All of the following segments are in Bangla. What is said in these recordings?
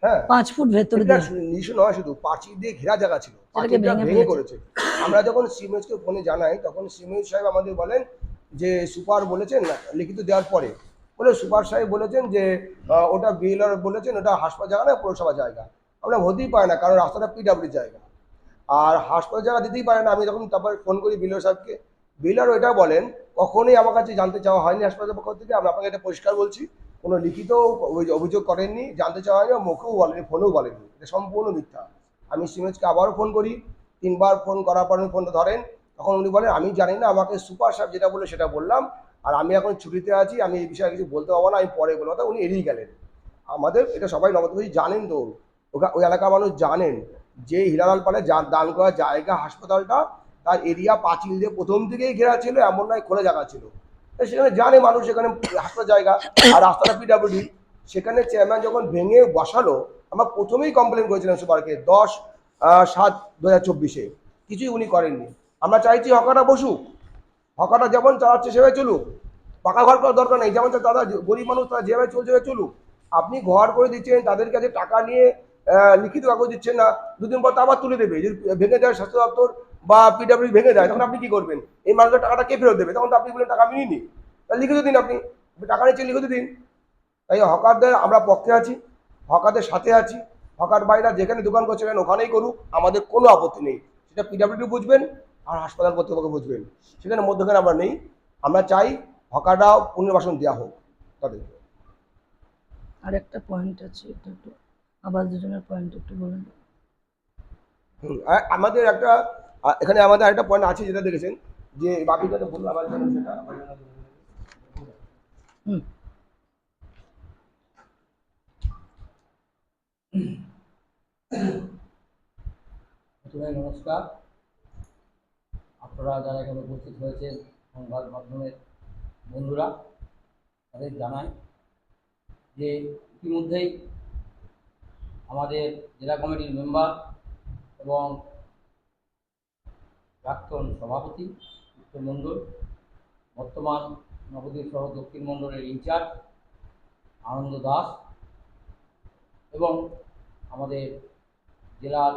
হ্যাঁ 5 ফুট ভেতরে এটা নিচু নয়, শুধু পাঁচিল দিয়ে ঘেরা জায়গা ছিল, পাঁচিলটা ভেঙে করেছে। আমরা যখন সিএমএইচকে ফোনে জানাই তখন সিএমএইচ সাহেব আমাদের বলেন যে সুপার বলেছেন না, লিখিত দেওয়ার পরে বলে সুপার সাহেব বলেছেন যে ওটা বিএলআর বলেছেন ওটা হাসপাতাল জায়গা না পৌরসভা জায়গা। আমরা হতেই পারে না, কারণ রাস্তাটা পিডব্লিউডির জায়গা আর হাসপাতাল জায়গা দিতেই পারে না। আমি যখন তারপরে ফোন করি বিএলআর সাহেবকে, বিএলআর ওইটা বলেন কখনোই আমার কাছে জানতে চাওয়া হয়নি হাসপাতালের পক্ষ থেকে। আমি আপনাকে এটা পরিষ্কার বলছি, কোনো লিখিত অভিযোগ করেননি, জানতে চাওয়া হয়নি, মুখেও বলেনি, ফোনেও বলেনি, এটা সম্পূর্ণ মিথ্যা। আমি সিএমএইচকে আবারও ফোন করি, 3বার ফোন করার পর উনি ফোনটা ধরেন, তখন উনি বলেন আমি জানি না, আমাকে সুপার সাহেব যেটা বললো সেটা বললাম, আর আমি এখন ছুটিতে আছি, আমি এই বিষয়ে কিছু বলতে পারবো না, আমি পরে বলবো। তা উনি এড়িয়ে গেলেন। আমাদের এটা সবাই নবদ্বীপ জানেন, তো ওই এলাকার মানুষ জানেন যে হীরালাল পালে দান করা জায়গা হাসপাতালটা তার এরিয়া পাঁচিল দিয়ে প্রথম থেকেই ঘেরা ছিল, এমন নয় খোলা জায়গা ছিল। সেখানে জানে মানুষ সেখানে হাসপাতাল জায়গা, আর রাস্তাটা পিডব্লিউডি। সেখানে চেয়ারম্যান যখন ভেঙে বসালো, আমরা প্রথমেই কমপ্লেন করেছিলাম সুপারকে 10/7/2024, কিছুই উনি করেননি। আমরা চাইছি হকারটা বসুক, হকারটা যেমন চালাচ্ছে সেভাবে চলুক, পাকা ঘর করার দরকার নেই, যেমন তারা গরিব মানুষ তারা যেভাবে চলছে চলুক। আপনি ঘর করে দিচ্ছেন, তাদের কাছে টাকা নিয়ে লিখিত কাগজ দিচ্ছেন না, 2 দিন পর তা আবার তুলে দেবে। যদি ভেঙে দেয় স্বাস্থ্য দপ্তর বা পিডব্লিউ ভেঙে দেয়, তখন আপনি কি করবেন? এই মানুষের টাকাটা কে ফেরত দেবে? তখন তো আপনি বলেন টাকা আমি নিইনি, তাহলে লিখিত দিন, আপনি টাকা নিচ্ছেন লিখিত দিন। তাই হকারদের আমরা পক্ষে আছি, হকারদের সাথে আছি। হকার বাইরা যেখানে দোকান করছে ওখানেই করুক, আমাদের কোনো আপত্তি নেই। সেটা পিডব্লিউডি বুঝবেন আর হাসপাতাল কর্তৃপক্ষ বুঝবেন, সেখানে মধ্যখানে আমরা নেই। আমরা চাই হকাররাও পুনর্বাসন দেওয়া হোক তাদেরকে। আর একটা পয়েন্ট আছে, এটা একটু আবাস যোজনার পয়েন্ট একটু বলেন। আমাদের একটা এখানে আমাদের একটা পয়েন্ট আছে যেটা দেখেছেন যে বাকিটা তো বললাম আবার সেটা নমস্কার। আপনারা যারা এখানে উপস্থিত হয়েছেন সংবাদ মাধ্যমের বন্ধুরা, তাদের জানাই যে ইতিমধ্যেই আমাদের জেলা কমিটির মেম্বার এবং প্রাক্তন সভাপতি উত্তর মণ্ডল, বর্তমান নবদ্বীপ সহ দক্ষিণ মণ্ডলের ইনচার্জ আনন্দ দাস এবং আমাদের জেলার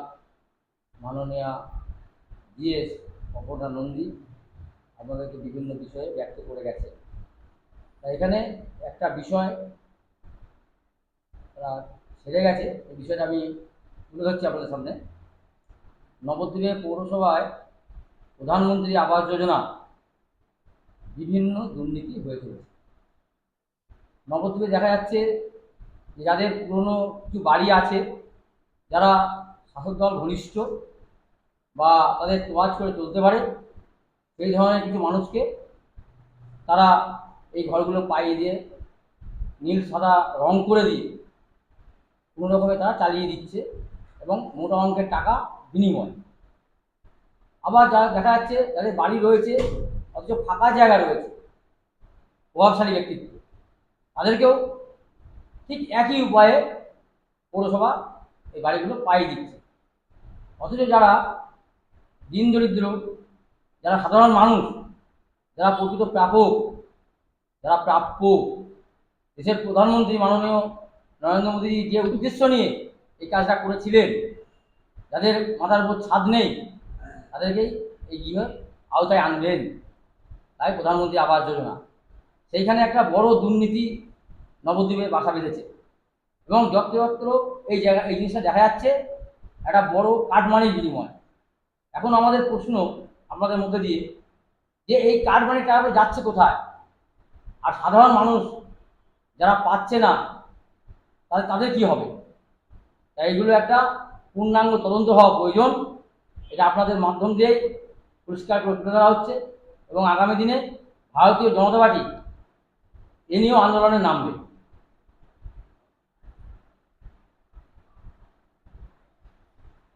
মাননীয় জিএস অপর্ণা নন্দী আপনাদেরকে বিভিন্ন বিষয়ে ব্যক্ত করে গেছে। তাই এখানে একটা বিষয় সেরে গেছে, এই বিষয়টা আমি তুলে ধরছি আপনাদের সামনে। নবদ্বীপে পৌরসভায় প্রধানমন্ত্রী আবাস যোজনা বিভিন্ন দুর্নীতি হয়ে চলেছে। নবদ্বীপে দেখা যাচ্ছে যে যাদের পুরনো কিছু বাড়ি আছে, যারা শাসক দল ঘনিষ্ঠ বা তাদের তোয়াজ করে চলতে পারে, সেই ধরনের কিছু মানুষকে তারা এই ঘরগুলো পাইয়ে দিয়ে নীল সাদা রং করে দিয়ে কোনো রকমে তারা চালিয়ে দিচ্ছে এবং মোটা অঙ্কের টাকা বিনিময়। আবার যা দেখা যাচ্ছে যাদের বাড়ি রয়েছে অথচ ফাঁকা জায়গা রয়েছে, প্রভাবশালী ব্যক্তিত্ব, তাদেরকেও ঠিক একই উপায়ে পৌরসভা এই বাড়িগুলো পাইয়ে দিচ্ছে। অথচ যারা দিন দরিদ্র, যারা সাধারণ মানুষ, যারা প্রকৃত প্রাপক, যারা প্রাপ্য, দেশের প্রধানমন্ত্রী মাননীয় নরেন্দ্র মোদী যে উদ্দেশ্য নিয়ে এই কাজটা করেছিলেন, যাদের মাথার উপর ছাদ নেই তাদেরকেই এই গৃহের আওতায় আনবেন। তাই প্রধানমন্ত্রী আবাস যোজনা, সেইখানে একটা বড় দুর্নীতি নবদ্বীপে বাসা বেঁধেছে এবং যত্রতত্র এই জিনিসটা দেখা যাচ্ছে একটা বড় কাটমানির বিনিময়। এখন আমাদের প্রশ্ন আপনাদের মধ্যে দিয়ে যে এই কাটমানির টাকা যাচ্ছে কোথায়, আর সাধারণ মানুষ যারা পাচ্ছে না তাদের কি হবে? তাই এইগুলো একটা পূর্ণাঙ্গ তদন্ত হওয়া প্রয়োজন। এটা আপনাদের মাধ্যম দিয়েই পরিষ্কার করে তুলে ধরা হচ্ছে এবং আগামী দিনে ভারতীয় জনতা পার্টি এ নিয়েও আন্দোলনে নামবে।